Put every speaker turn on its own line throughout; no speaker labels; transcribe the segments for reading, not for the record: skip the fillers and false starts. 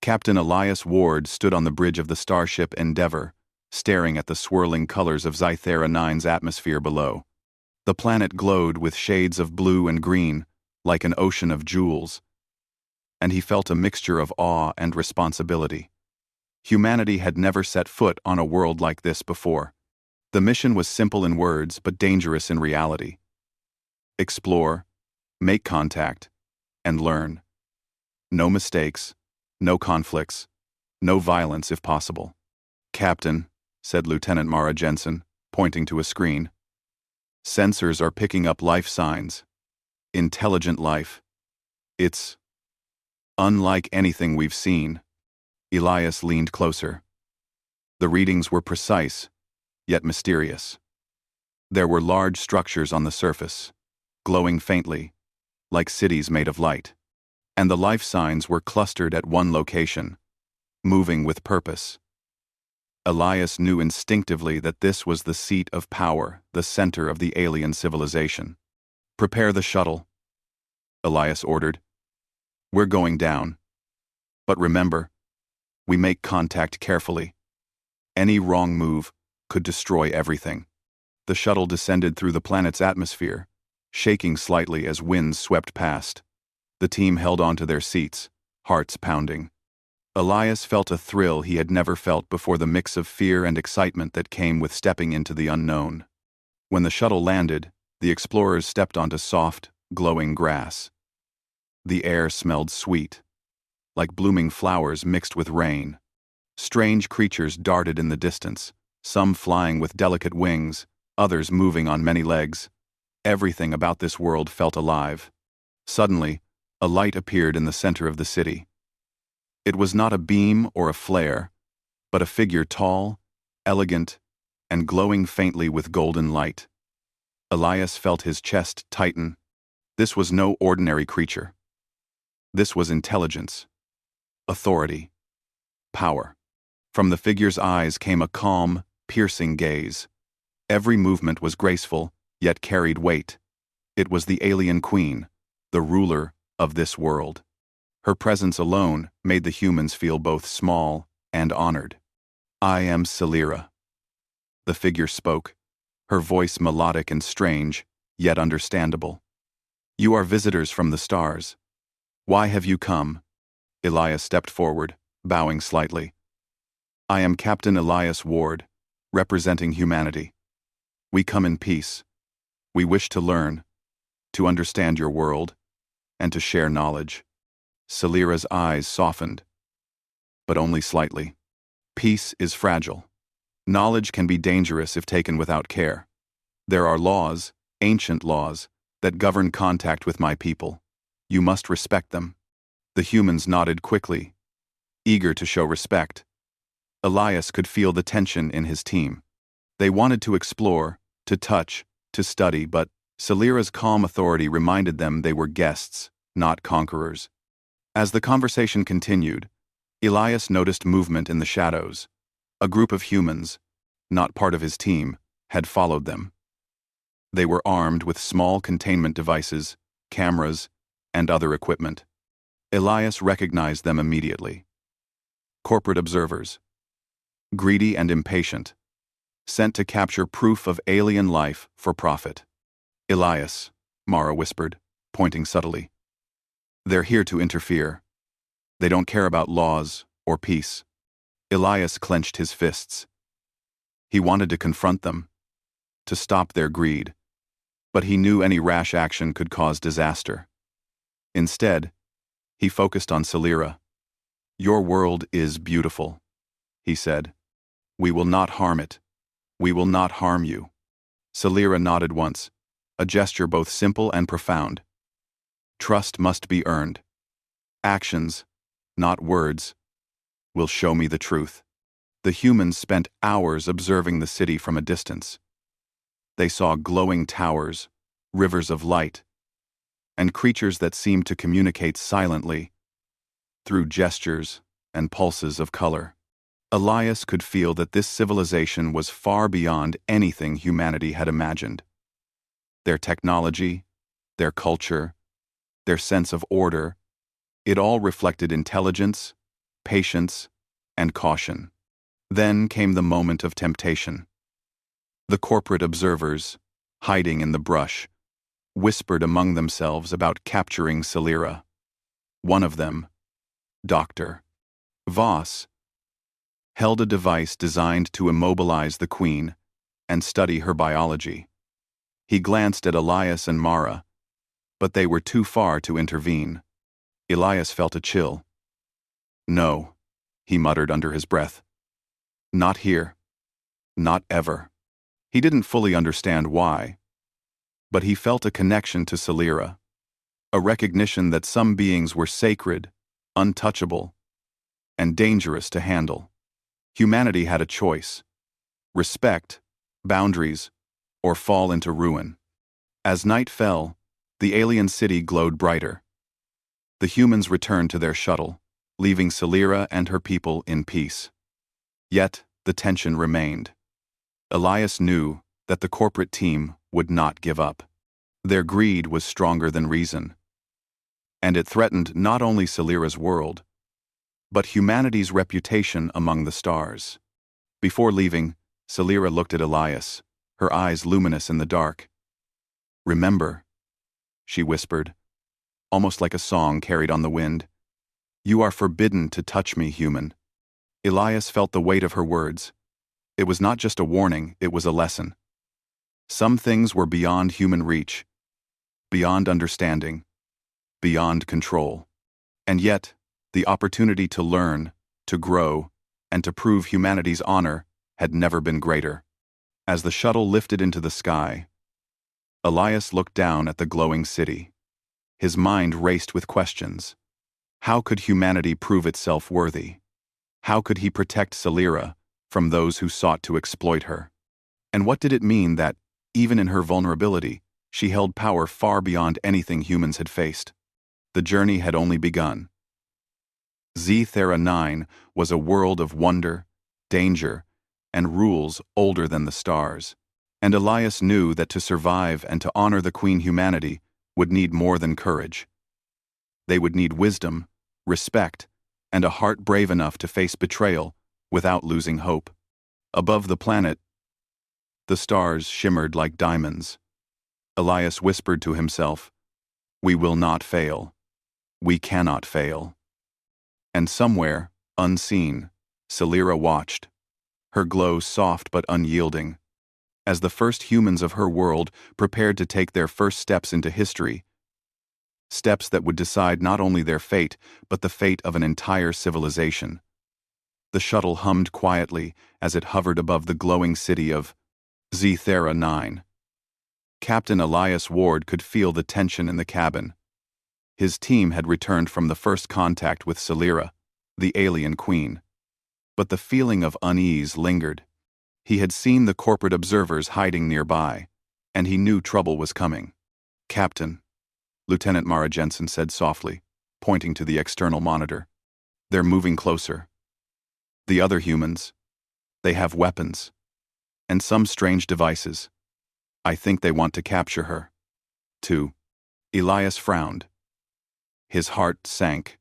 Captain Elias Ward stood on the bridge of the starship Endeavour, staring at the swirling colors of Zythera 9's atmosphere below. The planet glowed with shades of blue and green, like an ocean of jewels, and he felt a mixture of awe and responsibility. Humanity had never set foot on a world like this before. The mission was simple in words but dangerous in reality. Explore, make contact, and learn. No mistakes, no conflicts, no violence if possible. "Captain," said Lieutenant Mara Jensen, pointing to a screen. "Sensors are picking up life signs. Intelligent life. It's unlike anything we've seen." Elias leaned closer. The readings were precise, yet mysterious. There were large structures on the surface, glowing faintly, like cities made of light. And the life signs were clustered at one location, moving with purpose. Elias knew instinctively that this was the seat of power, the center of the alien civilization. "Prepare the shuttle," Elias ordered. "We're going down. But remember, we make contact carefully. Any wrong move could destroy everything." The shuttle descended through the planet's atmosphere, shaking slightly as winds swept past. The team held on to their seats, hearts pounding. Elias felt a thrill he had never felt before, the mix of fear and excitement that came with stepping into the unknown. When the shuttle landed, the explorers stepped onto soft, glowing grass. The air smelled sweet, like blooming flowers mixed with rain. Strange creatures darted in the distance, some flying with delicate wings, others moving on many legs. Everything about this world felt alive. Suddenly, a light appeared in the center of the city. It was not a beam or a flare, but a figure tall, elegant, and glowing faintly with golden light. Elias felt his chest tighten. This was no ordinary creature. This was intelligence, authority, power. From the figure's eyes came a calm, piercing gaze. Every movement was graceful, yet carried weight. It was the alien queen, the ruler of this world. Her presence alone made the humans feel both small and honored. "I am Celira," the figure spoke, her voice melodic and strange, yet understandable. "You are visitors from the stars. Why have you come?" Elias stepped forward, bowing slightly. "I am Captain Elias Ward, representing humanity. We come in peace. We wish to learn, to understand your world, and to share knowledge." Celira's eyes softened, but only slightly. "Peace is fragile. Knowledge can be dangerous if taken without care. There are laws, ancient laws, that govern contact with my people. You must respect them." The humans nodded quickly, eager to show respect. Elias could feel the tension in his team. They wanted to explore, to touch, to study, but Celira's calm authority reminded them they were guests, not conquerors. As the conversation continued, Elias noticed movement in the shadows. A group of humans, not part of his team, had followed them. They were armed with small containment devices, cameras, and other equipment. Elias recognized them immediately. Corporate observers. Greedy and impatient. Sent to capture proof of alien life for profit. "Elias," Mara whispered, pointing subtly. "They're here to interfere. They don't care about laws or peace." Elias clenched his fists. He wanted to confront them, to stop their greed, but he knew any rash action could cause disaster. Instead, he focused on Celira. "Your world is beautiful," he said. "We will not harm it. We will not harm you." Celira nodded once, a gesture both simple and profound. "Trust must be earned. Actions, not words, will show me the truth." The humans spent hours observing the city from a distance. They saw glowing towers, rivers of light, and creatures that seemed to communicate silently, through gestures and pulses of color. Elias could feel that this civilization was far beyond anything humanity had imagined. Their technology, their culture, their sense of order, it all reflected intelligence, patience, and caution. Then came the moment of temptation. The corporate observers, hiding in the brush, whispered among themselves about capturing Celira. One of them, Dr. Voss, held a device designed to immobilize the queen and study her biology. He glanced at Elias and Mara, but they were too far to intervene. Elias felt a chill. "No," he muttered under his breath. "Not here. Not ever." He didn't fully understand why, but he felt a connection to Celira, a recognition that some beings were sacred, untouchable, and dangerous to handle. Humanity had a choice: respect, boundaries, or fall into ruin. As night fell, the alien city glowed brighter. The humans returned to their shuttle, leaving Celira and her people in peace. Yet, the tension remained. Elias knew that the corporate team would not give up. Their greed was stronger than reason, and it threatened not only Celira's world, but humanity's reputation among the stars. Before leaving, Celira looked at Elias, her eyes luminous in the dark. "Remember," she whispered, almost like a song carried on the wind, "you are forbidden to touch me, human." Elias felt the weight of her words. It was not just a warning, it was a lesson. Some things were beyond human reach, beyond understanding, beyond control. And yet, the opportunity to learn, to grow, and to prove humanity's honor had never been greater. As the shuttle lifted into the sky, Elias looked down at the glowing city. His mind raced with questions. How could humanity prove itself worthy? How could he protect Celira from those who sought to exploit her? And what did it mean that, even in her vulnerability, she held power far beyond anything humans had faced? The journey had only begun. Thera 9 was a world of wonder, danger, and rules older than the stars. And Elias knew that to survive and to honor the Queen humanity would need more than courage. They would need wisdom, respect, and a heart brave enough to face betrayal without losing hope. Above the planet, the stars shimmered like diamonds. Elias whispered to himself, "We will not fail. We cannot fail." And somewhere, unseen, Celira watched, her glow soft but unyielding. As the first humans of her world prepared to take their first steps into history, steps that would decide not only their fate, but the fate of an entire civilization. The shuttle hummed quietly as it hovered above the glowing city of Thera 9. Captain Elias Ward could feel the tension in the cabin. His team had returned from the first contact with Celira, the alien queen. But the feeling of unease lingered. He had seen the corporate observers hiding nearby, and he knew trouble was coming. "Captain," Lieutenant Mara Jensen said softly, pointing to the external monitor. "They're moving closer. The other humans, they have weapons, and some strange devices. I think they want to capture her." 2. Elias frowned. His heart sank.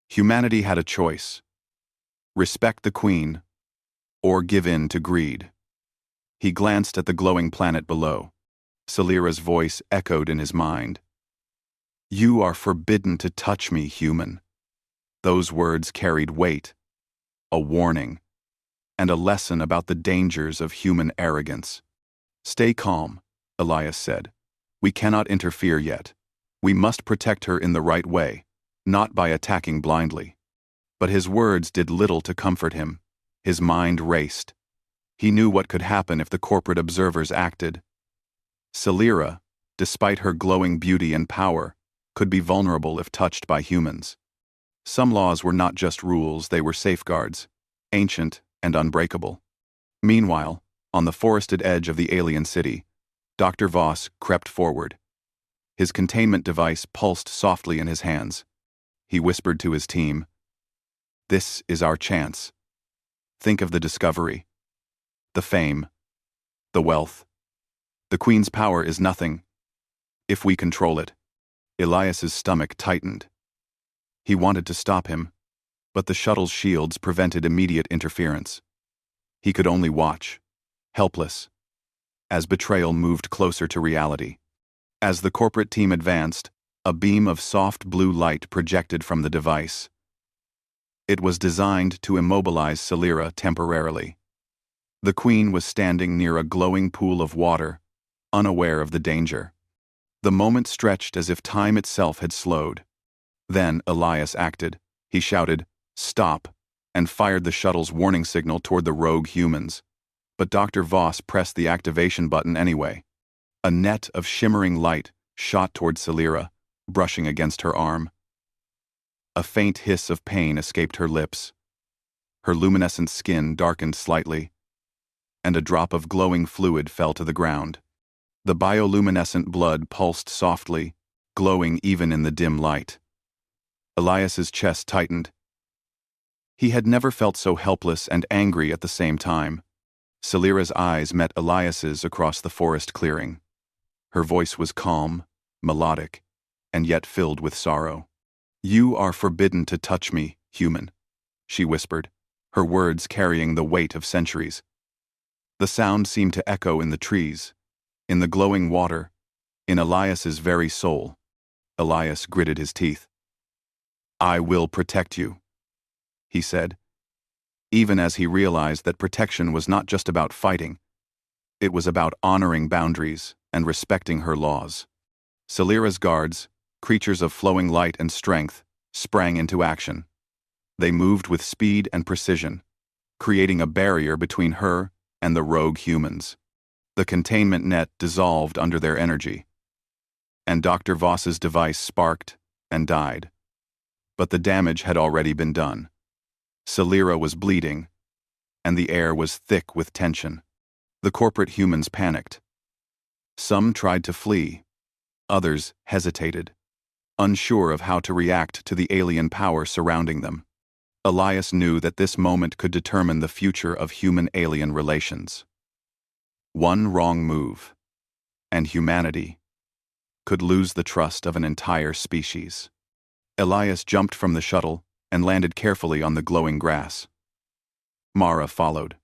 Humanity had a choice: respect the Queen, or give in to greed. He glanced at the glowing planet below. Celira's voice echoed in his mind. "You are forbidden to touch me, human." Those words carried weight, a warning, and a lesson about the dangers of human arrogance. "Stay calm," Elias said. "We cannot interfere yet. We must protect her in the right way, not by attacking blindly." But his words did little to comfort him. His mind raced. He knew what could happen if the corporate observers acted. Celira, despite her glowing beauty and power, could be vulnerable if touched by humans. Some laws were not just rules, they were safeguards, ancient and unbreakable. Meanwhile, on the forested edge of the alien city, Dr. Voss crept forward. His containment device pulsed softly in his hands. He whispered to his team, "This is our chance. Think of the discovery, the fame, the wealth. The Queen's power is nothing if we control it." Elias's stomach tightened. He wanted to stop him, But the shuttle's shields prevented immediate interference. He could only watch, helpless, as betrayal moved closer to reality. As the corporate team advanced, a beam of soft blue light projected from the device. It was designed to immobilize Celira temporarily. The Queen was standing near a glowing pool of water, unaware of the danger. The moment stretched as if time itself had slowed. Then Elias acted. He shouted, "Stop," and fired the shuttle's warning signal toward the rogue humans. But Dr. Voss pressed the activation button anyway. A net of shimmering light shot toward Celira, brushing against her arm. A faint hiss of pain escaped her lips. Her luminescent skin darkened slightly, and a drop of glowing fluid fell to the ground. The bioluminescent blood pulsed softly, glowing even in the dim light. Elias's chest tightened. He had never felt so helpless and angry at the same time. Celira's eyes met Elias's across the forest clearing. Her voice was calm, melodic, and yet filled with sorrow. "You are forbidden to touch me, human," she whispered, her words carrying the weight of centuries. The sound seemed to echo in the trees, in the glowing water, in Elias's very soul. Elias gritted his teeth. "I will protect you," he said, even as he realized that protection was not just about fighting. It was about honoring boundaries and respecting her laws. Celira's guards, creatures of flowing light and strength, sprang into action. They moved with speed and precision, creating a barrier between her and the rogue humans. The containment net dissolved under their energy, and Dr. Voss's device sparked and died. But the damage had already been done. Celira was bleeding, and the air was thick with tension. The corporate humans panicked. Some tried to flee. Others hesitated, unsure of how to react to the alien power surrounding them. Elias knew that this moment could determine the future of human-alien relations. One wrong move, and humanity could lose the trust of an entire species. Elias jumped from the shuttle and landed carefully on the glowing grass. Mara followed.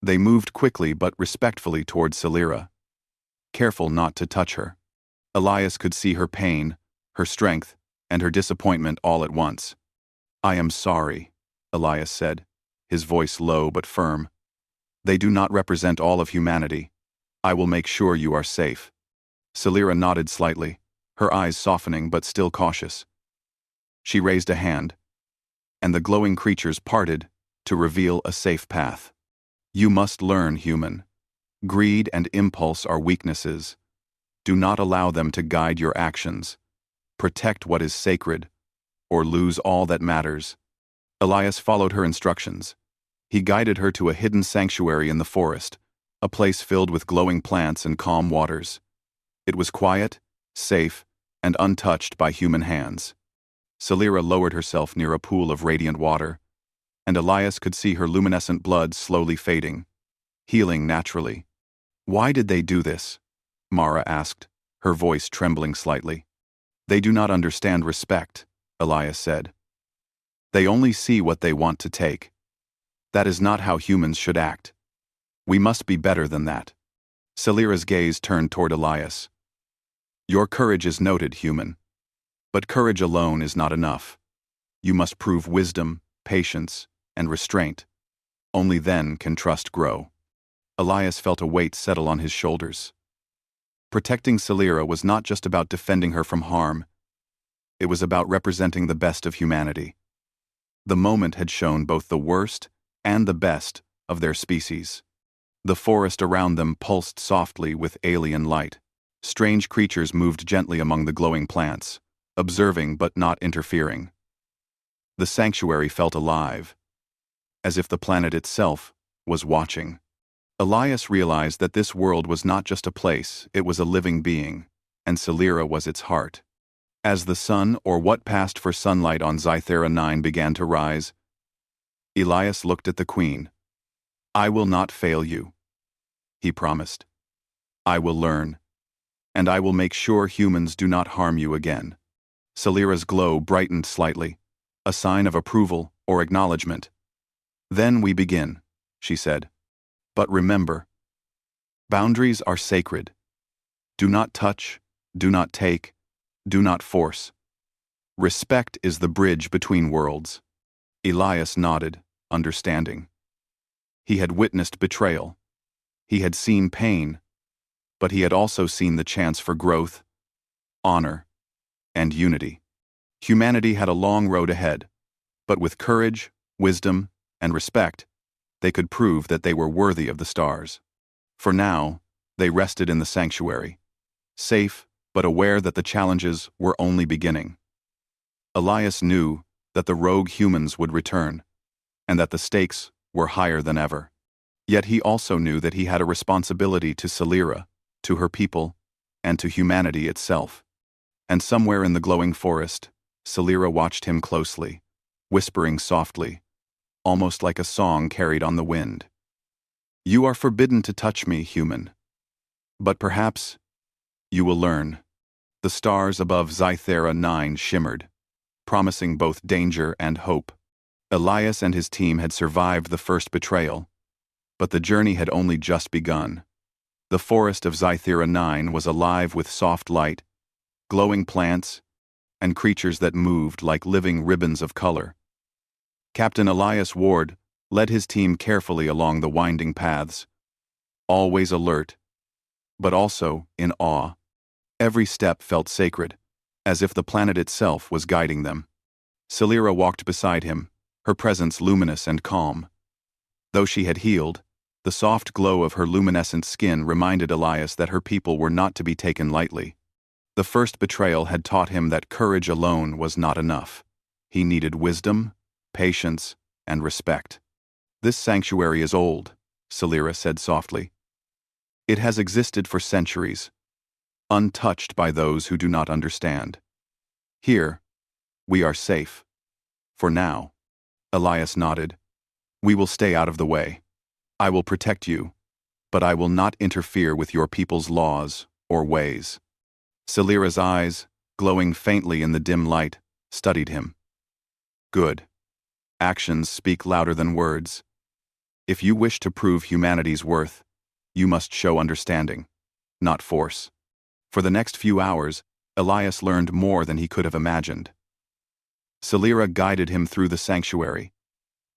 They moved quickly but respectfully toward Celira, careful not to touch her. Elias could see her pain, her strength, and her disappointment all at once. "I am sorry," Elias said, his voice low but firm. "They do not represent all of humanity. I will make sure you are safe." Celira nodded slightly, her eyes softening but still cautious. She raised a hand, and the glowing creatures parted to reveal a safe path. "You must learn, human. Greed and impulse are weaknesses. Do not allow them to guide your actions. Protect what is sacred, or lose all that matters." Elias followed her instructions. He guided her to a hidden sanctuary in the forest, a place filled with glowing plants and calm waters. It was quiet, safe, and untouched by human hands. Celira lowered herself near a pool of radiant water, and Elias could see her luminescent blood slowly fading, healing naturally. "Why did they do this?" Mara asked, her voice trembling slightly. "They do not understand respect," Elias said. "They only see what they want to take. That is not how humans should act. We must be better than that." Celira's gaze turned toward Elias. "Your courage is noted, human. But courage alone is not enough. You must prove wisdom, patience, and restraint. Only then can trust grow." Elias felt a weight settle on his shoulders. Protecting Celira was not just about defending her from harm. It was about representing the best of humanity. The moment had shown both the worst and the best of their species. The forest around them pulsed softly with alien light. Strange creatures moved gently among the glowing plants, observing but not interfering. The sanctuary felt alive, as if the planet itself was watching. Elias realized that this world was not just a place, it was a living being, and Celira was its heart. As the sun, or what passed for sunlight on Sci-Fi 9, began to rise, Elias looked at the Queen. "I will not fail you," he promised. "I will learn, and I will make sure humans do not harm you again." Celira's glow brightened slightly, a sign of approval or acknowledgement. "Then we begin," she said. "But remember, boundaries are sacred. Do not touch, do not take, do not force. Respect is the bridge between worlds." Elias nodded, understanding. He had witnessed betrayal. He had seen pain, but he had also seen the chance for growth, honor, and unity. Humanity had a long road ahead, but with courage, wisdom, and respect, they could prove that they were worthy of the stars. For now, they rested in the sanctuary, safe but aware that the challenges were only beginning. Elias knew that the rogue humans would return, and that the stakes were higher than ever. Yet he also knew that he had a responsibility to Salira, to her people, and to humanity itself. And somewhere in the glowing forest, Salira watched him closely, whispering softly, almost like a song carried on the wind. "You are forbidden to touch me, human. But perhaps you will learn." The stars above Sci-Fi 9 shimmered, promising both danger and hope. Elias and his team had survived the first betrayal, but the journey had only just begun. The forest of Sci-Fi 9 was alive with soft light, glowing plants, and creatures that moved like living ribbons of color. Captain Elias Ward led his team carefully along the winding paths, always alert, but also in awe. Every step felt sacred, as if the planet itself was guiding them. Salira walked beside him, her presence luminous and calm. Though she had healed, the soft glow of her luminescent skin reminded Elias that her people were not to be taken lightly. The first betrayal had taught him that courage alone was not enough. He needed wisdom, patience, and respect. "This sanctuary is old," Salira said softly. "It has existed for centuries, untouched by those who do not understand. Here, we are safe. For now." Elias nodded. "We will stay out of the way. I will protect you, but I will not interfere with your people's laws or ways." Salira's eyes, glowing faintly in the dim light, studied him. "Good. Actions speak louder than words. If you wish to prove humanity's worth, you must show understanding, not force." For the next few hours, Elias learned more than he could have imagined. Salira guided him through the sanctuary,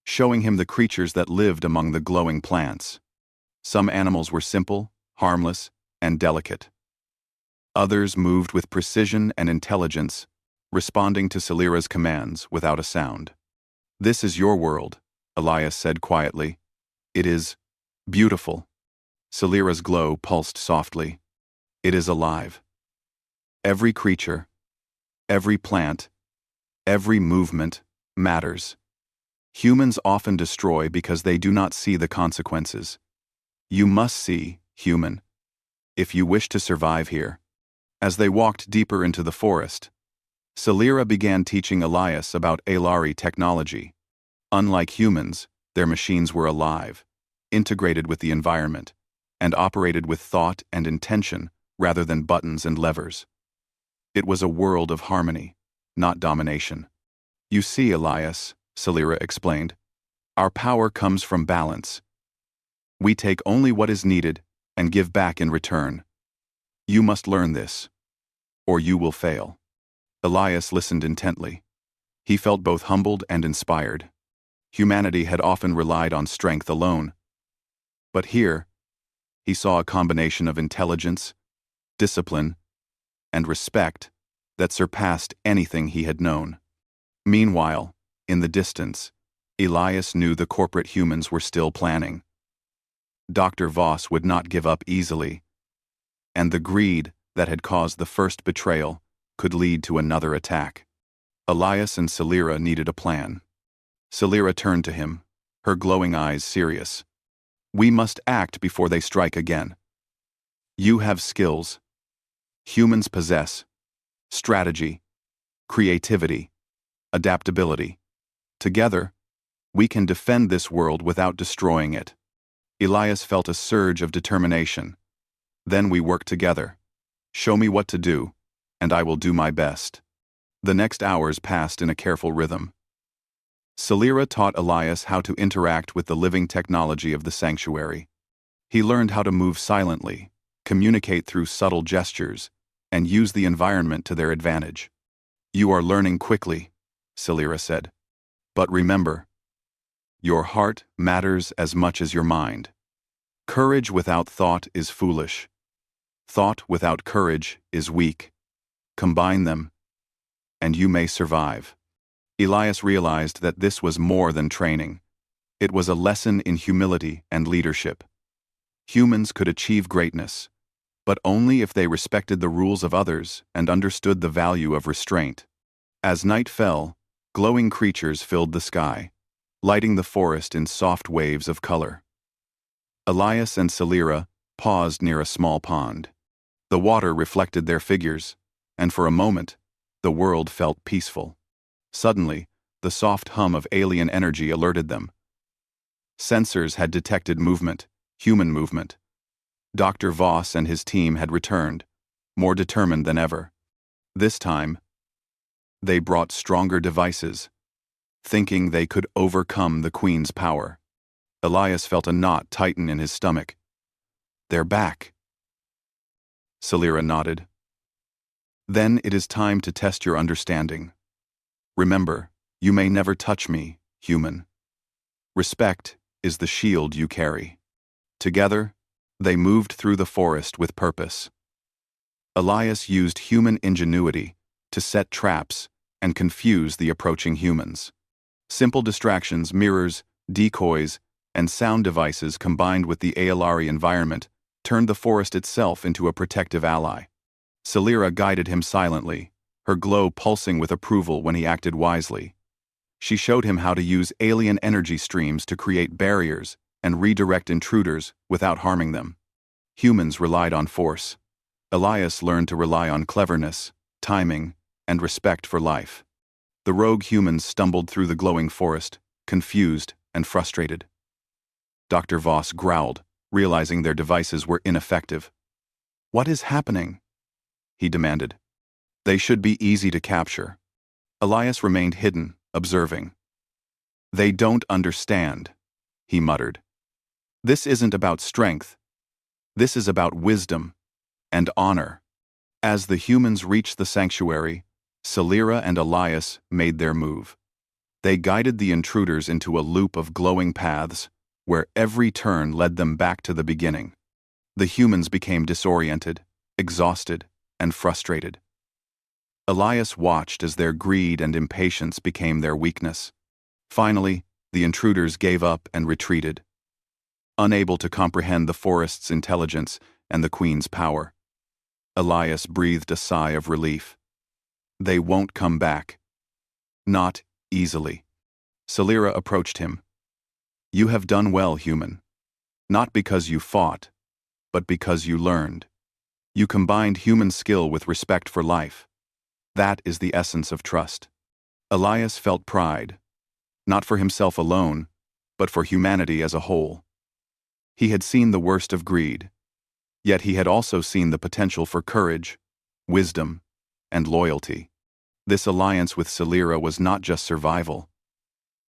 showing him the creatures that lived among the glowing plants. Some animals were simple, harmless, and delicate. Others moved with precision and intelligence, responding to Salira's commands without a sound. "This is your world," Elias said quietly. "It is beautiful." Salira's glow pulsed softly. "It is alive. Every creature, every plant, every movement matters. Humans often destroy because they do not see the consequences. You must see, human, if you wish to survive here." As they walked deeper into the forest, Salira began teaching Elias about Alari technology. Unlike humans, their machines were alive, integrated with the environment, and operated with thought and intention rather than buttons and levers. It was a world of harmony, not domination. "You see, Elias," Salira explained, "our power comes from balance. We take only what is needed and give back in return. You must learn this, or you will fail." Elias listened intently. He felt both humbled and inspired. Humanity had often relied on strength alone. But here, he saw a combination of intelligence, discipline, and respect that surpassed anything he had known. Meanwhile, in the distance, Elias knew the corporate humans were still planning. Dr. Voss would not give up easily, and the greed that had caused the first betrayal could lead to another attack. Elias and Salira needed a plan. Salira turned to him, her glowing eyes serious. "We must act before they strike again. You have skills. Humans possess strategy, creativity, adaptability. Together, we can defend this world without destroying it." Elias felt a surge of determination. "Then we work together. Show me what to do, and I will do my best." The next hours passed in a careful rhythm. Celira taught Elias how to interact with the living technology of the sanctuary. He learned how to move silently, communicate through subtle gestures, and use the environment to their advantage. "You are learning quickly," Celira said. "But remember, your heart matters as much as your mind. Courage without thought is foolish. Thought without courage is weak. Combine them, and you may survive." Elias realized that this was more than training. It was a lesson in humility and leadership. Humans could achieve greatness, but only if they respected the rules of others and understood the value of restraint. As night fell, glowing creatures filled the sky, lighting the forest in soft waves of color. Elias and Celira paused near a small pond. The water reflected their figures, and for a moment, the world felt peaceful. Suddenly, the soft hum of alien energy alerted them. Sensors had detected movement, human movement. Dr. Voss and his team had returned, more determined than ever. This time, they brought stronger devices, thinking they could overcome the Queen's power. Elias felt a knot tighten in his stomach. "They're back." Celira nodded. "Then it is time to test your understanding. Remember, you may never touch me, human. Respect is the shield you carry." Together, they moved through the forest with purpose. Elias used human ingenuity to set traps and confuse the approaching humans. Simple distractions, mirrors, decoys, and sound devices combined with the Aelari environment turned the forest itself into a protective ally. Celira guided him silently, her glow pulsing with approval when he acted wisely. She showed him how to use alien energy streams to create barriers and redirect intruders without harming them. Humans relied on force. Elias learned to rely on cleverness, timing, and respect for life. The rogue humans stumbled through the glowing forest, confused and frustrated. Dr. Voss growled, realizing their devices were ineffective. "What is happening?" he demanded. "They should be easy to capture." Elias remained hidden, observing. "They don't understand," he muttered. "This isn't about strength. This is about wisdom and honor." As the humans reached the sanctuary, Celira and Elias made their move. They guided the intruders into a loop of glowing paths, where every turn led them back to the beginning. The humans became disoriented, exhausted, and frustrated. Elias watched as their greed and impatience became their weakness. Finally, the intruders gave up and retreated, unable to comprehend the forest's intelligence and the Queen's power. Elias breathed a sigh of relief. They won't come back. Not easily. Celira approached him. "You have done well, human. Not because you fought, but because you learned. You combined human skill with respect for life. That is the essence of trust." Elias felt pride, not for himself alone, but for humanity as a whole. He had seen the worst of greed, yet he had also seen the potential for courage, wisdom, and loyalty. This alliance with Celira was not just survival.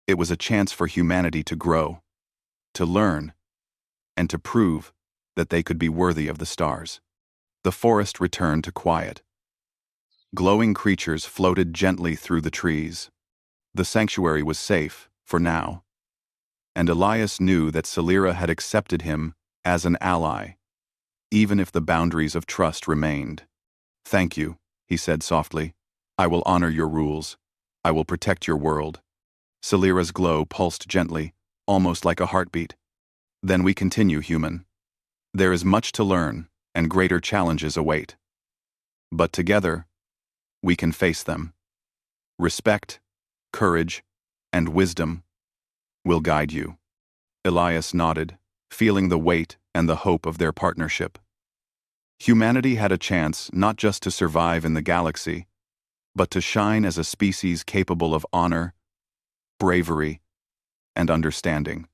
It was a chance for humanity to grow, to learn, and to prove that they could be worthy of the stars. The forest returned to quiet. Glowing creatures floated gently through the trees. The sanctuary was safe, for now. And Elias knew that Celira had accepted him as an ally, even if the boundaries of trust remained. "Thank you," he said softly. "I will honor your rules. I will protect your world." Celira's glow pulsed gently, almost like a heartbeat. "Then we continue, human. There is much to learn, and greater challenges await. But together, we can face them. Respect, courage, and wisdom will guide you." Elias nodded, feeling the weight and the hope of their partnership. Humanity had a chance not just to survive in the galaxy, but to shine as a species capable of honor, bravery, and understanding.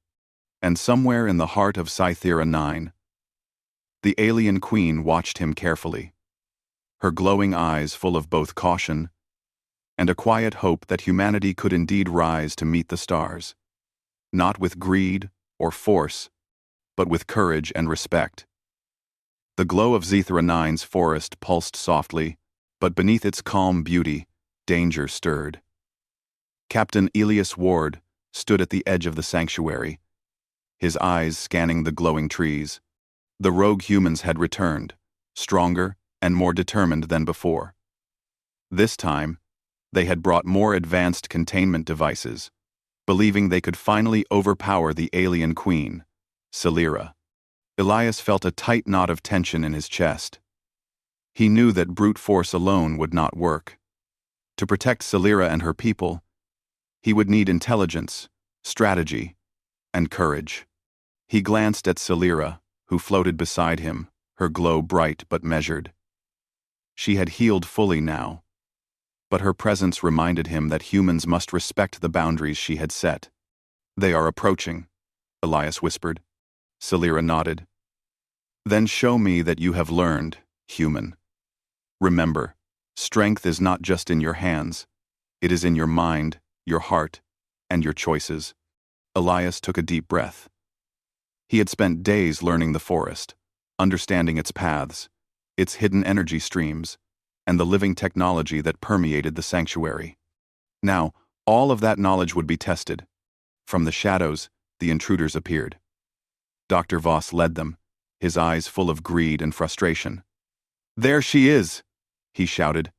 And somewhere in the heart of Sci-Fi 9, the alien queen watched him carefully, her glowing eyes full of both caution and a quiet hope that humanity could indeed rise to meet the stars. Not with greed or force, but with courage and respect. The glow of Zethra 9's forest pulsed softly, but beneath its calm beauty, danger stirred. Captain Elias Ward stood at the edge of the sanctuary, his eyes scanning the glowing trees. The rogue humans had returned, stronger and more determined than before. This time, they had brought more advanced containment devices, believing they could finally overpower the alien queen, Celira. Elias felt a tight knot of tension in his chest. He knew that brute force alone would not work. To protect Celira and her people, he would need intelligence, strategy, and courage. He glanced at Celira, who floated beside him, her glow bright but measured. She had healed fully now, but her presence reminded him that humans must respect the boundaries she had set. "They are approaching," Elias whispered. Celira nodded. "Then show me that you have learned, human. Remember, strength is not just in your hands, it is in your mind, your heart, and your choices." Elias took a deep breath. He had spent days learning the forest, understanding its paths, its hidden energy streams, and the living technology that permeated the sanctuary. Now, all of that knowledge would be tested. From the shadows, the intruders appeared. Dr. Voss led them, his eyes full of greed and frustration. "There she is," he shouted.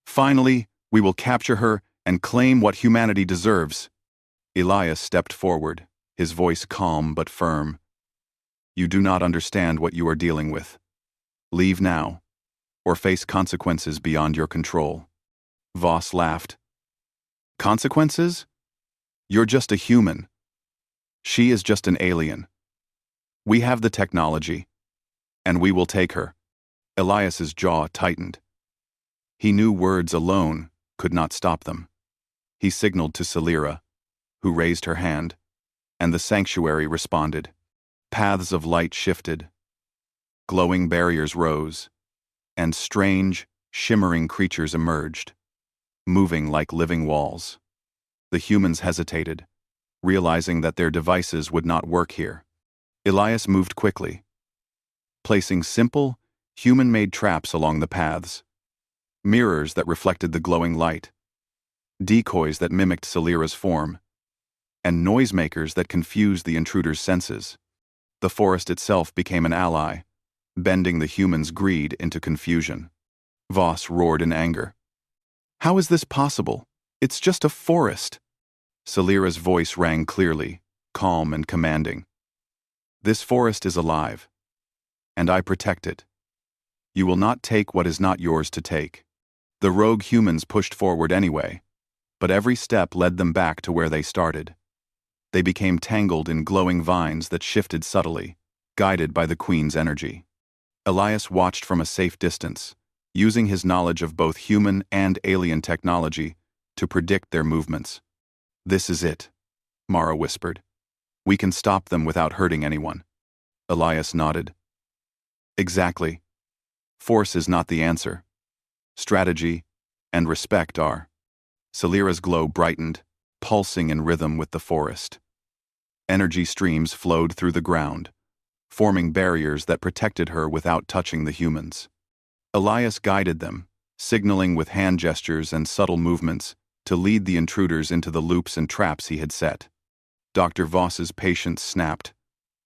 "Finally, we will capture her and claim what humanity deserves." Elias stepped forward, his voice calm but firm. "You do not understand what you are dealing with. Leave now, or face consequences beyond your control." Voss laughed. "Consequences? You're just a human. She is just an alien. We have the technology, and we will take her." Elias's jaw tightened. He knew words alone could not stop them. He signaled to Celira, who raised her hand, and the sanctuary responded. Paths of light shifted. Glowing barriers rose, and strange, shimmering creatures emerged, moving like living walls. The humans hesitated, realizing that their devices would not work here. Elias moved quickly, placing simple, human-made traps along the paths, mirrors that reflected the glowing light, decoys that mimicked Celira's form, and noisemakers that confused the intruder's senses. The forest itself became an ally, bending the humans' greed into confusion. Voss roared in anger. "How is this possible? It's just a forest." Celira's voice rang clearly, calm and commanding. "This forest is alive, and I protect it. You will not take what is not yours to take." The rogue humans pushed forward anyway, but every step led them back to where they started. They became tangled in glowing vines that shifted subtly, guided by the queen's energy. Elias watched from a safe distance, using his knowledge of both human and alien technology to predict their movements. "This is it," Mara whispered. "We can stop them without hurting anyone." Elias nodded. "Exactly. Force is not the answer. Strategy and respect are." Celira's glow brightened, pulsing in rhythm with the forest. Energy streams flowed through the ground, forming barriers that protected her without touching the humans. Elias guided them, signaling with hand gestures and subtle movements to lead the intruders into the loops and traps he had set. Dr. Voss's patience snapped.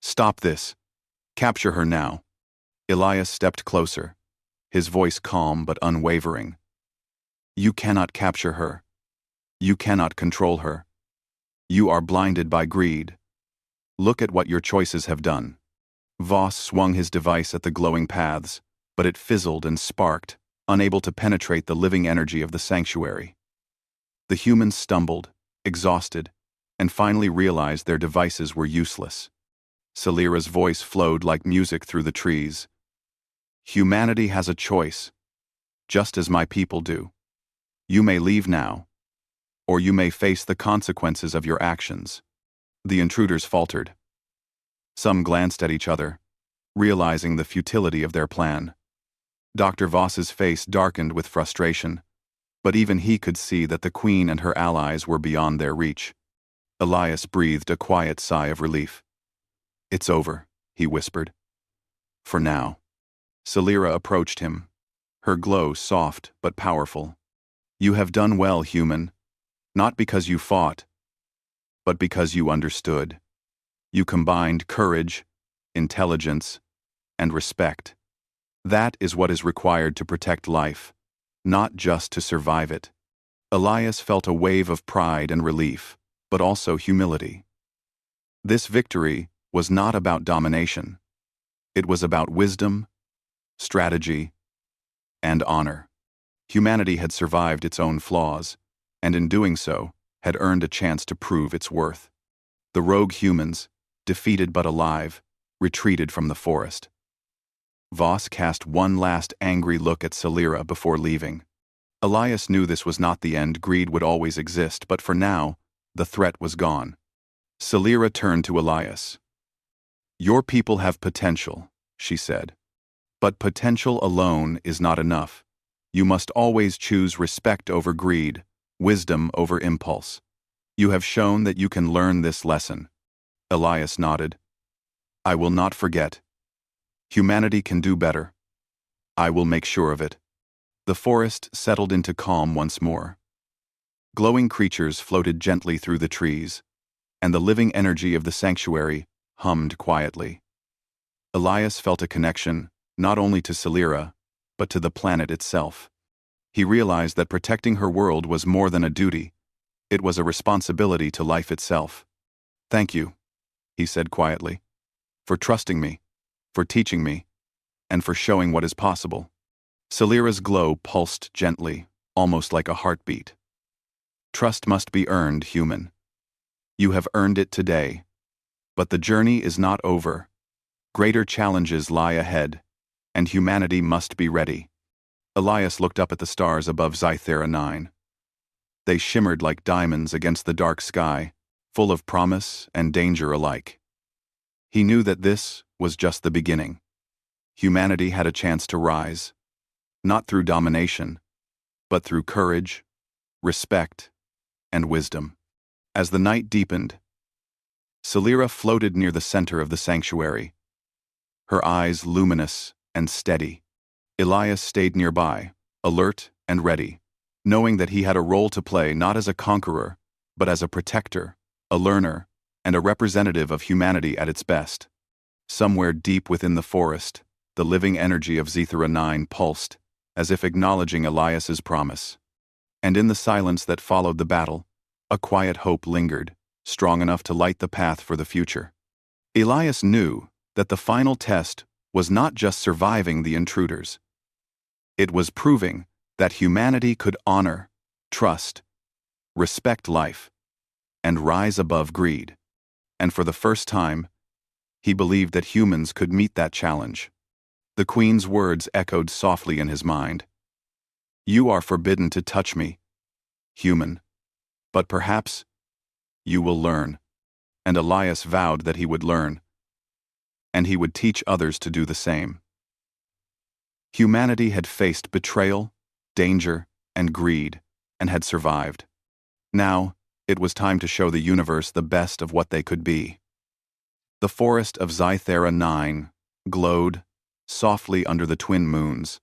"Stop this. Capture her now." Elias stepped closer, his voice calm but unwavering. "You cannot capture her. You cannot control her. You are blinded by greed. Look at what your choices have done." Voss swung his device at the glowing paths, but it fizzled and sparked, unable to penetrate the living energy of the sanctuary. The humans stumbled, exhausted, and finally realized their devices were useless. Celira's voice flowed like music through the trees. "Humanity has a choice, just as my people do. You may leave now, or you may face the consequences of your actions." The intruders faltered. Some glanced at each other, realizing the futility of their plan. Dr. Voss's face darkened with frustration. But even he could see that the queen and her allies were beyond their reach. Elias breathed a quiet sigh of relief. "It's over," he whispered. "For now." Celira approached him, her glow soft but powerful. "You have done well, human, not because you fought, but because you understood. You combined courage, intelligence, and respect. That is what is required to protect life, not just to survive it." Elias felt a wave of pride and relief, but also humility. This victory was not about domination. It was about wisdom, strategy, and honor. Humanity had survived its own flaws, and in doing so, had earned a chance to prove its worth. The rogue humans, defeated but alive, retreated from the forest. Voss cast one last angry look at Celira before leaving. Elias knew this was not the end. Greed would always exist, but for now, the threat was gone. Celira turned to Elias. "Your people have potential," she said. "But potential alone is not enough. You must always choose respect over greed, wisdom over impulse. You have shown that you can learn this lesson." Elias nodded. "I will not forget. Humanity can do better. I will make sure of it." The forest settled into calm once more. Glowing creatures floated gently through the trees, and the living energy of the sanctuary hummed quietly. Elias felt a connection, not only to Celira, but to the planet itself. He realized that protecting her world was more than a duty. It was a responsibility to life itself. "Thank you," he said quietly, "for trusting me, for teaching me, and for showing what is possible." Celira's glow pulsed gently, almost like a heartbeat. "Trust must be earned, human. You have earned it today. But the journey is not over. Greater challenges lie ahead, and humanity must be ready." Elias looked up at the stars above Sci-Fi 9. They shimmered like diamonds against the dark sky, full of promise and danger alike. He knew that this was just the beginning. Humanity had a chance to rise, not through domination, but through courage, respect, and wisdom. As the night deepened, Celira floated near the center of the sanctuary, her eyes luminous and steady. Elias stayed nearby, alert and ready, knowing that he had a role to play not as a conqueror, but as a protector, a learner, and a representative of humanity at its best. Somewhere deep within the forest, the living energy of Sci-Fi 9 pulsed, as if acknowledging Elias's promise. And in the silence that followed the battle, a quiet hope lingered, strong enough to light the path for the future. Elias knew that the final test was not just surviving the intruders. It was proving that humanity could honor, trust, respect life, and rise above greed. And for the first time, he believed that humans could meet that challenge. The Queen's words echoed softly in his mind. "You are forbidden to touch me, human. But perhaps you will learn." And Elias vowed that he would learn, and he would teach others to do the same. Humanity had faced betrayal, danger, and greed, and had survived. Now, it was time to show the universe the best of what they could be. The forest of Sci-Fi 9 glowed softly under the twin moons,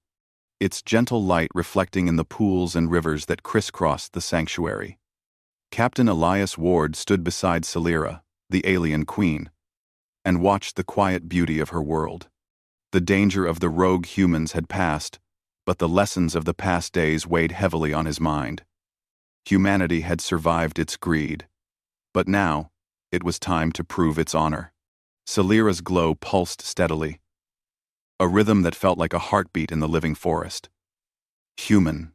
its gentle light reflecting in the pools and rivers that crisscrossed the sanctuary. Captain Elias Ward stood beside Celira, the alien queen, and watched the quiet beauty of her world. The danger of the rogue humans had passed, but the lessons of the past days weighed heavily on his mind. Humanity had survived its greed, but now it was time to prove its honor. Celira's glow pulsed steadily, a rhythm that felt like a heartbeat in the living forest. "Human,"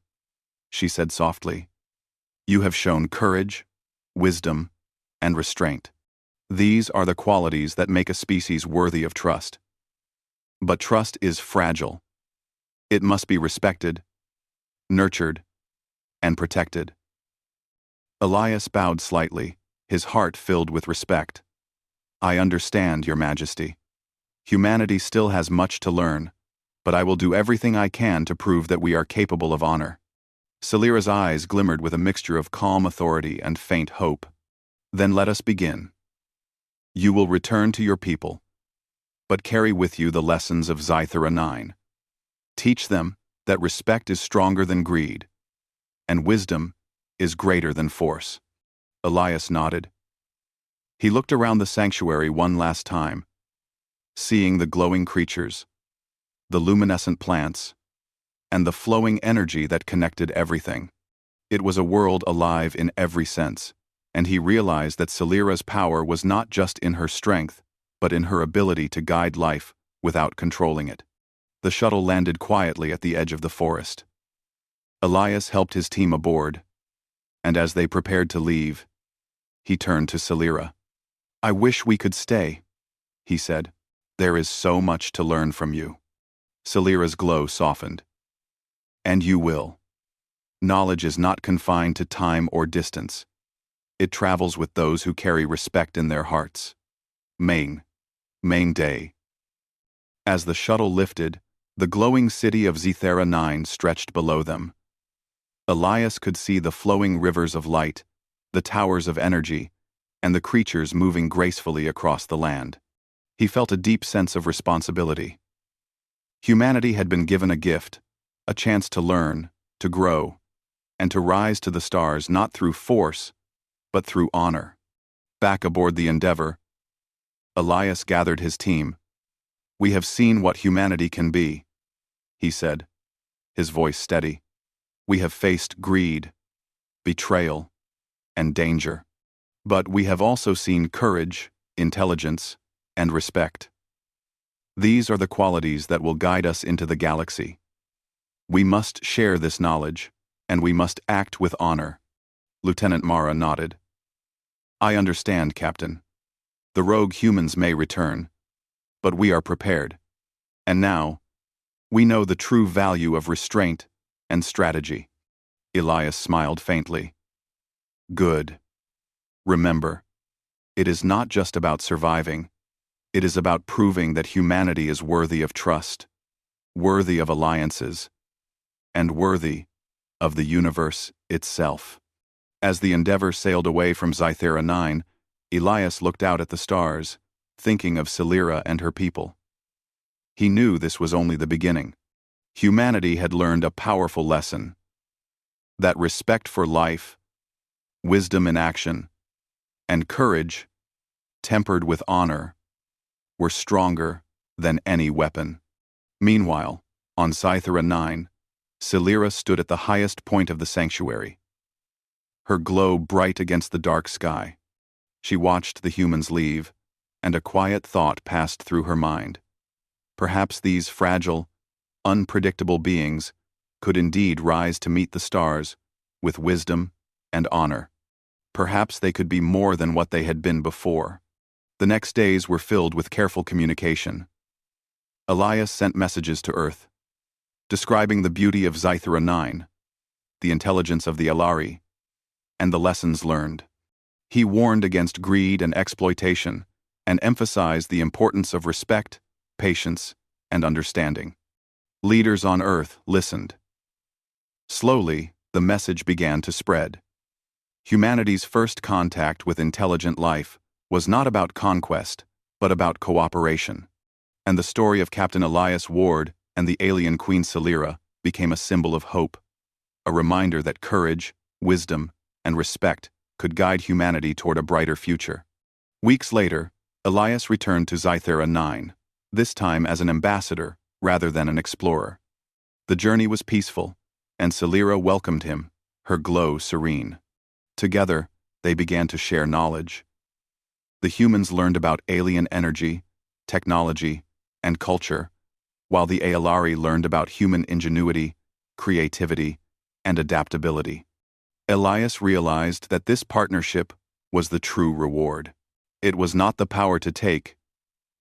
she said softly, "you have shown courage, wisdom, and restraint. These are the qualities that make a species worthy of trust. But trust is fragile. It must be respected, nurtured, and protected." Elias bowed slightly, his heart filled with respect. "I understand, Your Majesty. Humanity still has much to learn, but I will do everything I can to prove that we are capable of honor." Salira's eyes glimmered with a mixture of calm authority and faint hope. Then let us begin. You will return to your people, but carry with you the lessons of Sci-Fi 9. Teach them that respect is stronger than greed, and wisdom is greater than force. Elias nodded. He looked around the sanctuary one last time, seeing the glowing creatures, the luminescent plants, and the flowing energy that connected everything. It was a world alive in every sense, and he realized that Salira's power was not just in her strength, but in her ability to guide life without controlling it. The shuttle landed quietly at the edge of the forest. Elias helped his team aboard, and as they prepared to leave, he turned to Salira. I wish we could stay, he said. There is so much to learn from you. Salira's glow softened. And you will. Knowledge is not confined to time or distance. It travels with those who carry respect in their hearts. Main Day. As the shuttle lifted, the glowing city of Sci-Fi 9 stretched below them. Elias could see the flowing rivers of light, the towers of energy, and the creatures moving gracefully across the land. He felt a deep sense of responsibility. Humanity had been given a gift, a chance to learn, to grow, and to rise to the stars not through force, but through honor. Back aboard the Endeavor, Elias gathered his team. We have seen what humanity can be, he said, his voice steady. We have faced greed, betrayal, and danger. But we have also seen courage, intelligence, and respect. These are the qualities that will guide us into the galaxy. We must share this knowledge, and we must act with honor. Lieutenant Mara nodded. I understand, Captain. The rogue humans may return, but we are prepared. And now, we know the true value of restraint and strategy. Elias smiled faintly. Good. Remember, it is not just about surviving. It is about proving that humanity is worthy of trust, worthy of alliances, and worthy of the universe itself. As the Endeavor sailed away from Sci-Fi 9, Elias looked out at the stars, thinking of Salira and her people. He knew this was only the beginning. Humanity had learned a powerful lesson. That respect for life, wisdom in action, and courage, tempered with honor, were stronger than any weapon. Meanwhile, on Sci-Fi 9, Salira stood at the highest point of the sanctuary, her glow bright against the dark sky. She watched the humans leave, and a quiet thought passed through her mind. Perhaps these fragile, unpredictable beings could indeed rise to meet the stars with wisdom and honor. Perhaps they could be more than what they had been before. The next days were filled with careful communication. Elias sent messages to Earth, describing the beauty of Sci-Fi 9, the intelligence of the Alari, and the lessons learned. He warned against greed and exploitation, and emphasized the importance of respect, patience, and understanding. Leaders on Earth listened. Slowly, the message began to spread. Humanity's first contact with intelligent life was not about conquest, but about cooperation. And the story of Captain Elias Ward and the alien Queen Salira became a symbol of hope, a reminder that courage, wisdom, and respect could guide humanity toward a brighter future. Weeks later, Elias returned to Sci-Fi 9, this time as an ambassador rather than an explorer. The journey was peaceful, and Salira welcomed him, her glow serene. Together, they began to share knowledge. The humans learned about alien energy, technology, and culture, while the Aelari learned about human ingenuity, creativity, and adaptability. Elias realized that this partnership was the true reward. It was not the power to take,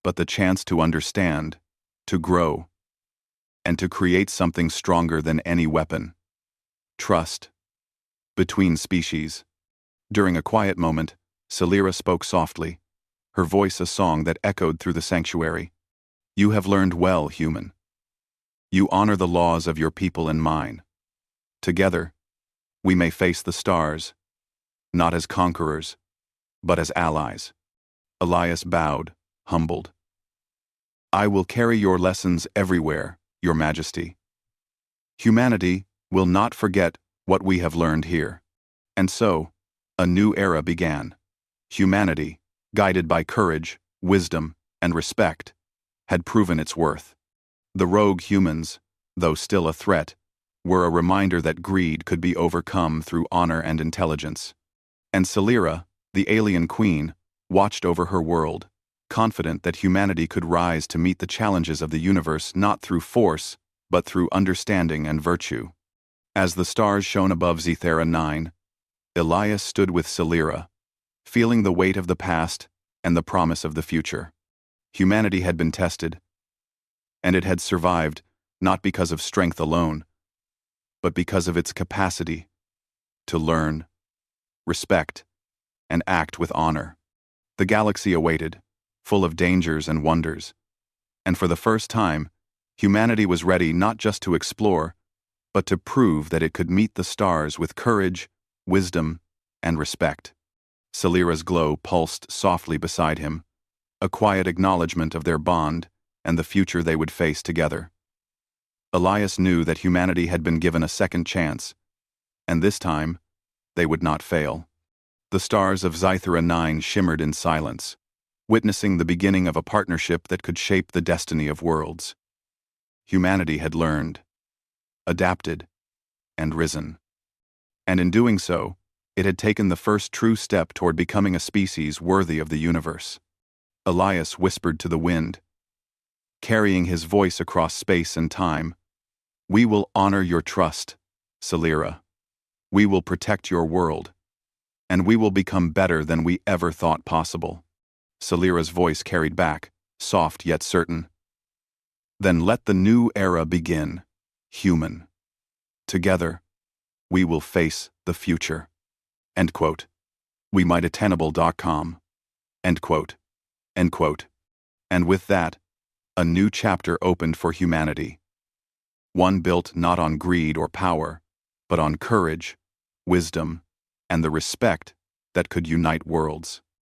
but the chance to understand, to grow, and to create something stronger than any weapon. Trust. Between species. During a quiet moment, Salira spoke softly, her voice a song that echoed through the sanctuary. You have learned well, human. You honor the laws of your people and mine. Together, we may face the stars, not as conquerors, but as allies. Elias bowed, humbled. I will carry your lessons everywhere, Your Majesty. Humanity will not forget what we have learned here. And so, a new era began. Humanity, guided by courage, wisdom, and respect, had proven its worth. The rogue humans, though still a threat, were a reminder that greed could be overcome through honor and intelligence. And Celera, the alien queen, watched over her world, confident that humanity could rise to meet the challenges of the universe not through force, but through understanding and virtue. As the stars shone above Zithera 9, Elias stood with Celera, feeling the weight of the past and the promise of the future. Humanity had been tested, and it had survived not because of strength alone, but because of its capacity to learn, respect, and act with honor. The galaxy awaited, full of dangers and wonders, and for the first time, humanity was ready not just to explore, but to prove that it could meet the stars with courage, wisdom, and respect. Celera's glow pulsed softly beside him, a quiet acknowledgement of their bond and the future they would face together. Elias knew that humanity had been given a second chance, and this time, they would not fail. The stars of Zithera 9 shimmered in silence, witnessing the beginning of a partnership that could shape the destiny of worlds. Humanity had learned, adapted, and risen. And in doing so, it had taken the first true step toward becoming a species worthy of the universe. Elias whispered to the wind, carrying his voice across space and time, "We will honor your trust, Celera. We will protect your world, and we will become better than we ever thought possible." Celera's voice carried back, soft yet certain. "Then let the new era begin, human. Together, we will face the future." End quote. WeMightAttainable.com. End quote. End quote. And with that, a new chapter opened for humanity. One built not on greed or power, but on courage, wisdom, and the respect that could unite worlds.